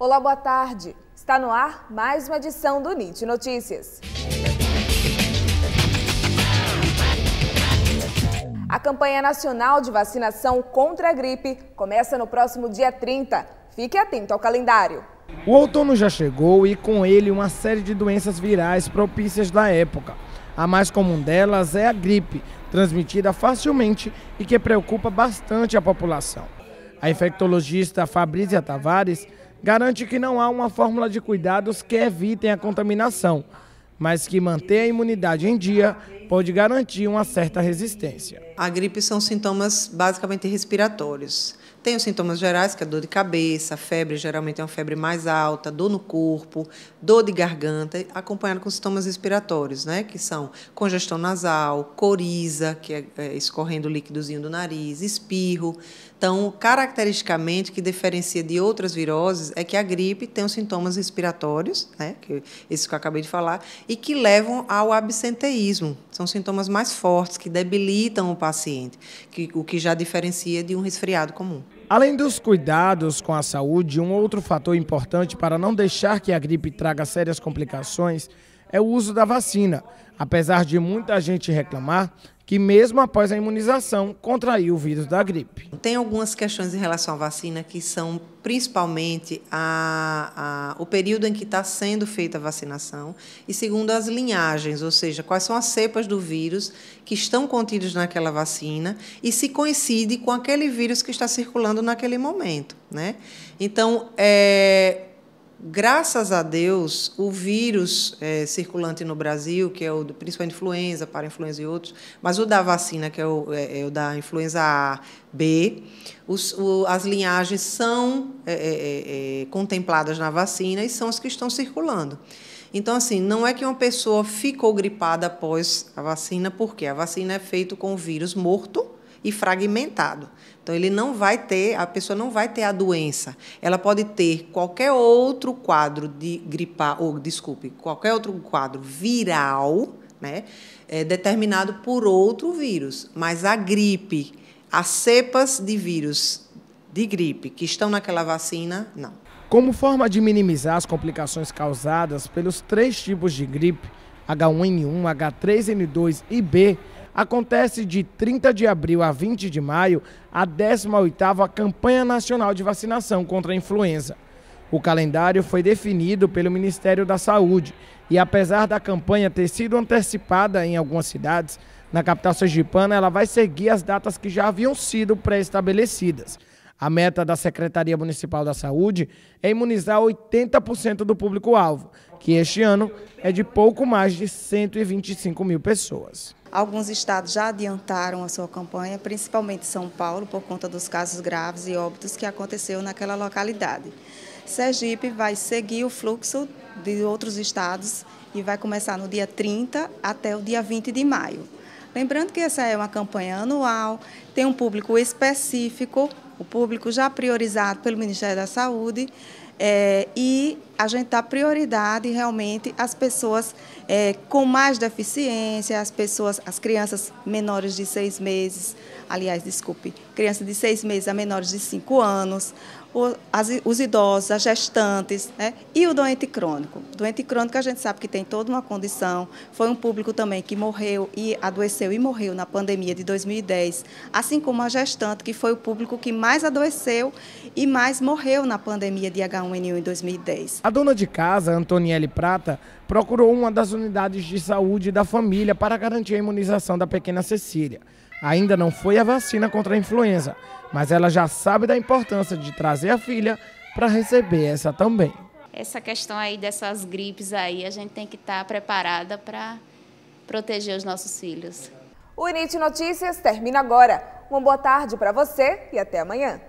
Olá, boa tarde. Está no ar mais uma edição do NIT Notícias. A campanha nacional de vacinação contra a gripe começa no próximo dia 30. Fique atento ao calendário. O outono já chegou e com ele uma série de doenças virais propícias da época. A mais comum delas é a gripe, transmitida facilmente e que preocupa bastante a população. A infectologista Fabrícia Tavares garante que não há uma fórmula de cuidados que evitem a contaminação, mas que manter a imunidade em dia pode garantir uma certa resistência. A gripe são sintomas basicamente respiratórios. Tem os sintomas gerais, que é dor de cabeça, febre, geralmente é uma febre mais alta, dor no corpo, dor de garganta, acompanhado com sintomas respiratórios, né, que são congestão nasal, coriza, que é escorrendo o líquidozinho do nariz, espirro. Então, caracteristicamente, que diferencia de outras viroses é que a gripe tem os sintomas respiratórios, né, esses que eu acabei de falar, e que levam ao absenteísmo. São sintomas mais fortes, que debilitam o paciente, o que já diferencia de um resfriado comum. Além dos cuidados com a saúde, um outro fator importante para não deixar que a gripe traga sérias complicações é o uso da vacina, apesar de muita gente reclamar que mesmo após a imunização contraiu o vírus da gripe. Tem algumas questões em relação à vacina que são principalmente o período em que está sendo feita a vacinação e segundo as linhagens, ou seja, quais são as cepas do vírus que estão contidas naquela vacina e se coincide com aquele vírus que está circulando naquele momento, né? Então, graças a Deus, o vírus circulante no Brasil, que é o principalmente influenza, parainfluenza e outros, mas o da vacina, que é o da influenza A, B, as linhagens são contempladas na vacina e são as que estão circulando. Então, assim, não é que uma pessoa ficou gripada após a vacina, porque a vacina é feita com o vírus morto e fragmentado. Então, a pessoa não vai ter a doença. Ela pode ter qualquer outro quadro de qualquer outro quadro viral, né, determinado por outro vírus. Mas a gripe, as cepas de vírus de gripe que estão naquela vacina, não. Como forma de minimizar as complicações causadas pelos 3 tipos de gripe, H1N1, H3N2 e B, acontece de 30 de abril a 20 de maio a 18ª Campanha Nacional de Vacinação contra a Influenza. O calendário foi definido pelo Ministério da Saúde e, apesar da campanha ter sido antecipada em algumas cidades, na capital sergipana ela vai seguir as datas que já haviam sido pré-estabelecidas. A meta da Secretaria Municipal da Saúde é imunizar 80% do público-alvo, que este ano é de pouco mais de 125 mil pessoas. Alguns estados já adiantaram a sua campanha, principalmente São Paulo, por conta dos casos graves e óbitos que aconteceu naquela localidade. Sergipe vai seguir o fluxo de outros estados e vai começar no dia 30 até o dia 20 de maio. Lembrando que essa é uma campanha anual, tem um público específico, o público já priorizado pelo Ministério da Saúde, e a gente dá prioridade realmente às pessoas com mais deficiência, as crianças menores de 6 meses, crianças de 6 meses a menores de 5 anos, os idosos, as gestantes, né? E o doente crônico. Doente crônico a gente sabe que tem toda uma condição, foi um público também que morreu e adoeceu e morreu na pandemia de 2010, assim como a gestante, que foi o público que mais adoeceu e mais morreu na pandemia de H1N1 em 2010. A dona de casa, Antoniele Prata, procurou uma das unidades de saúde da família para garantir a imunização da pequena Cecília. Ainda não foi a vacina contra a influenza, mas ela já sabe da importância de trazer a filha para receber essa também. Essa questão aí dessas gripes aí, a gente tem que estar preparada para proteger os nossos filhos. O NIT Notícias termina agora. Uma boa tarde para você e até amanhã.